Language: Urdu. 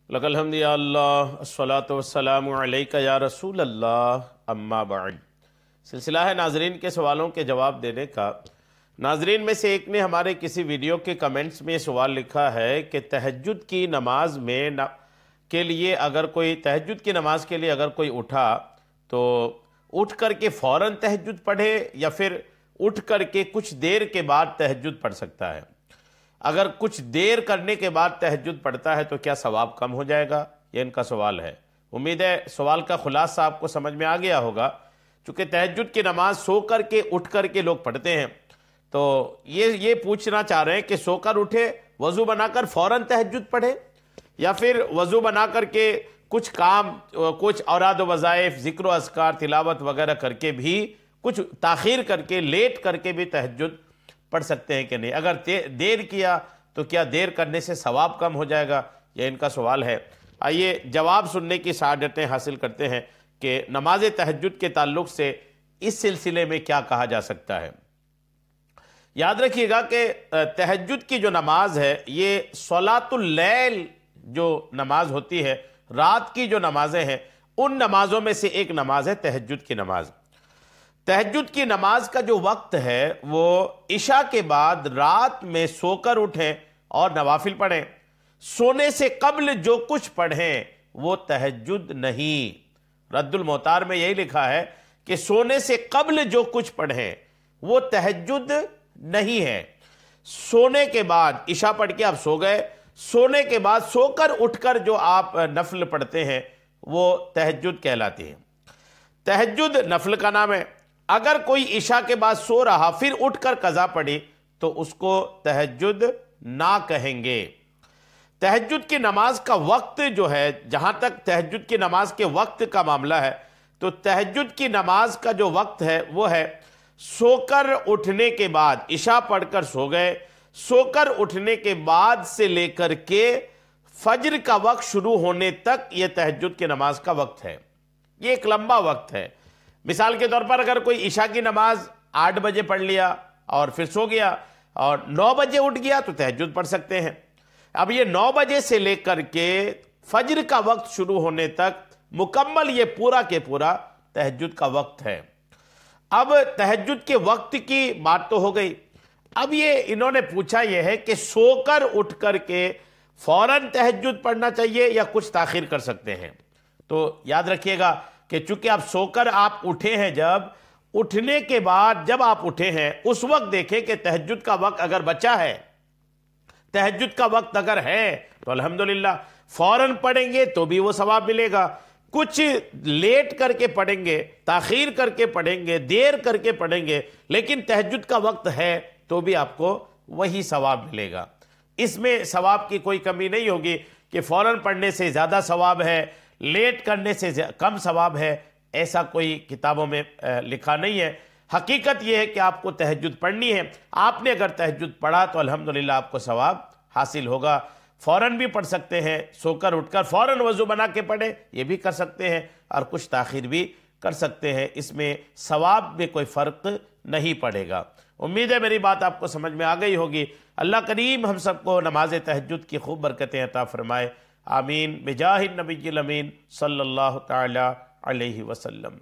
لک الحمد یا اللہ الصلاۃ والسلام علیک یا رسول اللہ اما بعد۔ سلسلہ ہے ناظرین کے سوالوں کے جواب دینے کا۔ ناظرین میں سے ایک نے ہمارے کسی ویڈیو کے کمنٹس میں یہ سوال لکھا ہے کہ تہجد کی نماز میں کے لیے اگر کوئی تہجد کی نماز کے لیے اگر کوئی اٹھا تو اٹھ کر کے فوراً تہجد پڑھے یا پھر اٹھ کر کے کچھ دیر کے بعد تہجد پڑھ سکتا ہے؟ اگر کچھ دیر کرنے کے بعد تہجد پڑھتا ہے تو کیا ثواب کم ہو جائے گا؟ یہ ان کا سوال ہے۔ امید ہے سوال کا خلاصہ آپ کو سمجھ میں آ گیا ہوگا۔ چونکہ تہجد کی نماز سو کر کے اٹھ کر کے لوگ پڑھتے ہیں، تو یہ پوچھنا چاہ رہے ہیں کہ سو کر اٹھے، وضو بنا کر فوراً تہجد پڑھے، یا پھر وضو بنا کر کے کچھ کام، کچھ اوراد و وظائف، ذکر و اذکار، تلاوت وغیرہ کر کے بھی کچھ تاخیر کر کے، لیٹ کر کے بھی تہجد پڑھ سکتے ہیں کہ نہیں؟ اگر دیر کیا تو کیا دیر کرنے سے ثواب کم ہو جائے گا؟ یہ ان کا سوال ہے۔ آئیے جواب سننے کی سعادتیں حاصل کرتے ہیں کہ نماز تہجد کے تعلق سے اس سلسلے میں کیا کہا جا سکتا ہے۔ یاد رکھیے گا کہ تہجد کی جو نماز ہے، یہ صلاۃ اللیل جو نماز ہوتی ہے، رات کی جو نمازیں ہیں، ان نمازوں میں سے ایک نماز ہے تہجد کی نماز۔ تہجد کی نماز کا جو وقت ہے وہ عشاء کے بعد رات میں سو کر اٹھیں اور نوافل پڑھیں۔ سونے سے قبل جو کچھ پڑھیں وہ تہجد نہیں۔ رد المحتار میں یہی لکھا ہے کہ سونے سے قبل جو کچھ پڑھیں وہ تہجد نہیں ہے۔ سونے کے بعد عشاء پڑھ کے آپ سو گئے، سونے کے بعد سو کر اٹھ کر جو آپ نفل پڑھتے ہیں وہ تہجد کہلاتی ہے۔ تہجد نفل کا نام ہے۔ اگر کوئی عشاء کے بعد سو رہا پھر اٹھ کر قضا پڑھی تو اس کو تہجد نہ کہیں گے۔ تہجد کی نماز کا وقت جو ہے، جہاں تک تہجد کی نماز کے وقت کا معاملہ ہے، تو تہجد کی نماز کا جو وقت ہے وہ ہے سو کر اٹھنے کے بعد، عشاء پڑھ کر سو گئے، سو کر اٹھنے کے بعد سے لے کر کے فجر کا وقت شروع ہونے تک یہ تہجد کی نماز کا وقت ہے۔ یہ ایک لمبا وقت ہے۔ مثال کے طور پر اگر کوئی عشاء کی نماز 8 بجے پڑھ لیا اور پھر سو گیا اور 9 بجے اٹھ گیا تو تہجد پڑھ سکتے ہیں۔ اب یہ 9 بجے سے لے کر کے فجر کا وقت شروع ہونے تک مکمل یہ پورا کے پورا تہجد کا وقت ہے۔ اب تہجد کے وقت کی بات تو ہو گئی۔ اب یہ انہوں نے پوچھا یہ ہے کہ سو کر اٹھ کر کے فوراً تہجد پڑھنا چاہیے یا کچھ تاخیر کر سکتے ہیں؟ تو یاد رکھیے گا کہ چونکہ آپ سو کر آپ اٹھے ہیں، جب اٹھنے کے بعد جب آپ اٹھے ہیں اس وقت دیکھیں کہ تہجد کا وقت اگر بچا ہے، تہجد کا وقت اگر ہے تو الحمدللہ فوراً پڑھیں گے تو بھی وہ ثواب ملے گا۔ کچھ لیٹ کر کے پڑھیں گے، تاخیر کر کے پڑھیں گے، دیر کر کے پڑھیں گے، لیکن تہجد کا وقت ہے تو بھی آپ کو وہی ثواب ملے گا۔ اس میں ثواب کی کوئی کمی نہیں ہوگی کہ فوراً پڑھنے سے زیادہ ثواب ہے، لیٹ کرنے سے کم ثواب ہے، ایسا کوئی کتابوں میں لکھا نہیں ہے۔ حقیقت یہ ہے کہ آپ کو تہجد پڑھنی ہے۔ آپ نے اگر تہجد پڑھا تو الحمدللہ آپ کو ثواب حاصل ہوگا۔ فوراً بھی پڑھ سکتے ہیں، سو کر اٹھ کر فوراً وضو بنا کے پڑھیں، یہ بھی کر سکتے ہیں، اور کچھ تاخیر بھی کر سکتے ہیں۔ اس میں ثواب میں کوئی فرق نہیں پڑے گا۔ امید ہے میری بات آپ کو سمجھ میں آ گئی ہوگی۔ اللہ کریم ہم سب کو نماز تہجد کی خوب برکتیں عطا فرمائے۔ آمین بجاہ النبی الامین صلی اللہ تعالی علیہ وسلم۔